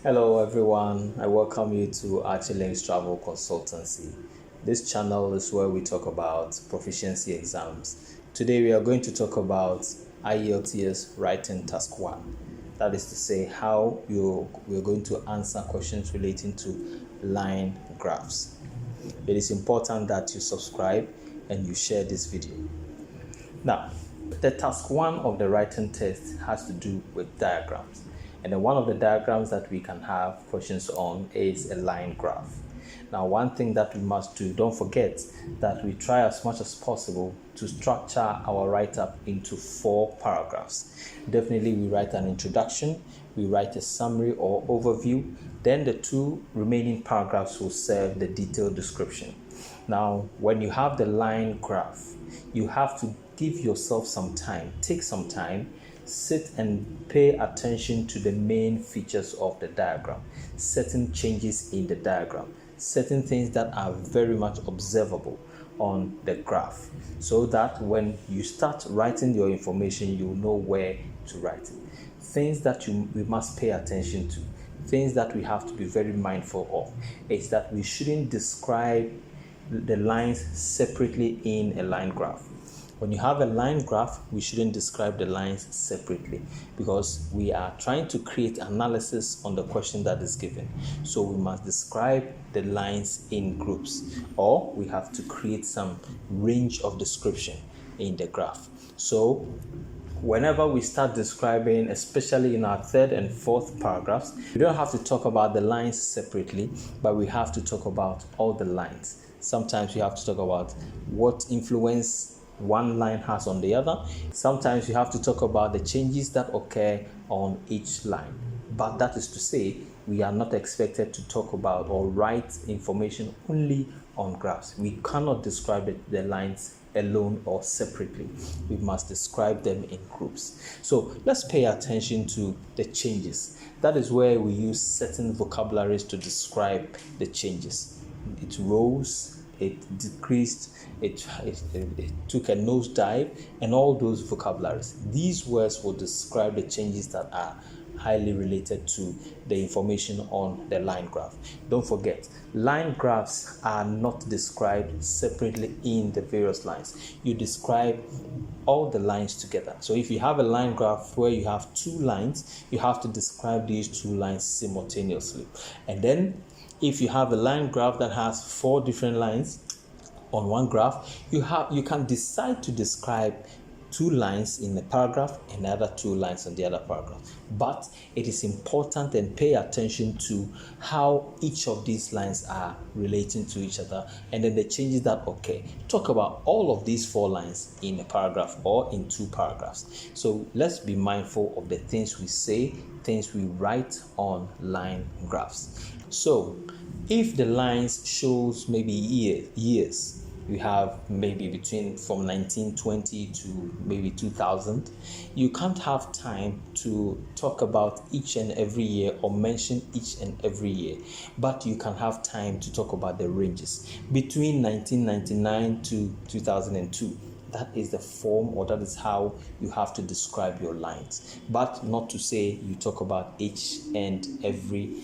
Hello everyone, I welcome you to Achilinks Travel Consultancy. This channel is where we talk about proficiency exams. Today we are going to talk about Ielts Writing Task 1. That is to say how we're going to answer questions relating to line graphs. It is important that you subscribe and you share this video. Now, the task 1 of the writing test has to do with diagrams. And then one of the diagrams that we can have questions on is a line graph. Now, one thing that we must do, don't forget that we try as much as possible to structure our write-up into 4 paragraphs. Definitely, we write an introduction, we write a summary or overview, then the 2 remaining paragraphs will serve the detailed description. Now, when you have the line graph, you have to give yourself some time, take some time, sit and pay attention to the main features of the diagram, certain changes in the diagram, certain things that are very much observable on the graph, so that when you start writing your information, you know where to write it. Things that we must pay attention to, things that we have to be very mindful of, is that we shouldn't describe the lines separately in a line graph. When you have a line graph, we shouldn't describe the lines separately because we are trying to create analysis on the question that is given. So we must describe the lines in groups, or we have to create some range of description in the graph. So whenever we start describing, especially in our 3rd and 4th paragraphs, we don't have to talk about the lines separately, but we have to talk about all the lines. Sometimes we have to talk about what influence one line has on the other. Sometimes you have to talk about the changes that occur on each line. But that is to say, we are not expected to talk about or write information only on graphs. We cannot describe the lines alone or separately. We must describe them in groups. So let's pay attention to the changes. That is where we use certain vocabularies to describe the changes. It rose, it decreased, it took a nosedive, and all those vocabularies. These words will describe the changes that are highly related to the information on the line graph. Don't forget, line graphs are not described separately in the various lines. You describe all the lines together. So if you have a line graph where you have 2 lines, you have to describe these 2 lines simultaneously. And then if you have a line graph that has 4 different lines on one graph, you can decide to describe 2 lines in a paragraph and the other 2 lines on the other paragraph. But it is important and pay attention to how each of these lines are relating to each other and then the changes that occur. Talk about all of these 4 lines in a paragraph or in 2 paragraphs. So let's be mindful of the things we say, things we write on line graphs. So if the lines shows maybe years, you have maybe from 1920 to maybe 2000, you can't have time to talk about each and every year or mention each and every year, but you can have time to talk about the ranges between 1999 to 2002. That is the form, or that is how you have to describe your lines, but not to say you talk about each and every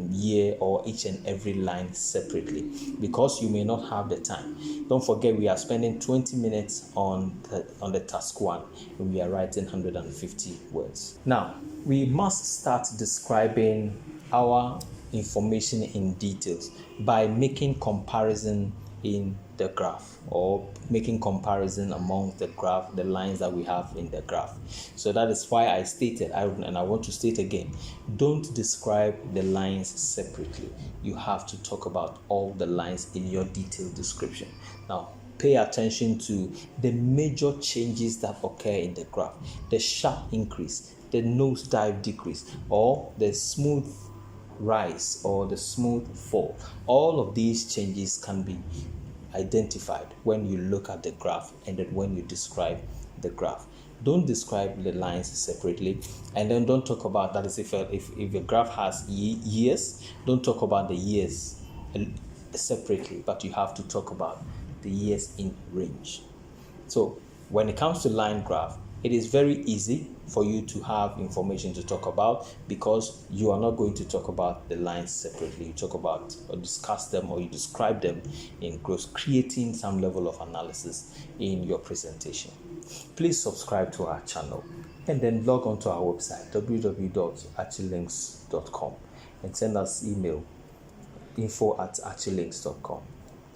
year or each and every line separately, because you may not have the time. Don't forget, we are spending 20 minutes on the task 1 and we are writing 150 words. Now, we must start describing our information in details by making comparison in the graph, or making comparison among the lines that we have in the graph. So that is why I stated, and I want to state again, don't describe the lines separately. You have to talk about all the lines in your detailed description. Now, pay attention to the major changes that occur in the graph: the sharp increase, the nosedive decrease, or the smooth rise or the smooth fall. All of these changes can be identified when you look at the graph and then when you describe the graph. Don't describe the lines separately, and then don't talk about that. Is if a graph has years, don't talk about the years separately, but you have to talk about the years in range. So when it comes to line graph, It is very easy for you to have information to talk about because you are not going to talk about the lines separately. You talk about or discuss them or you describe them in close, creating some level of analysis in your presentation. Please subscribe to our channel and then log on to our website www.achilinks.com and send us email info@achilinks.com.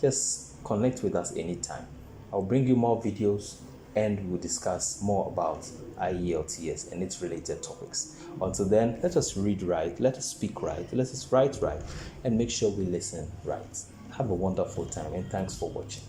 Just connect with us anytime. I'll bring you more videos and we'll discuss more about Ielts and its related topics. Until then, let us read right, let us speak right, let us write right, and make sure we listen right. Have a wonderful time and thanks for watching.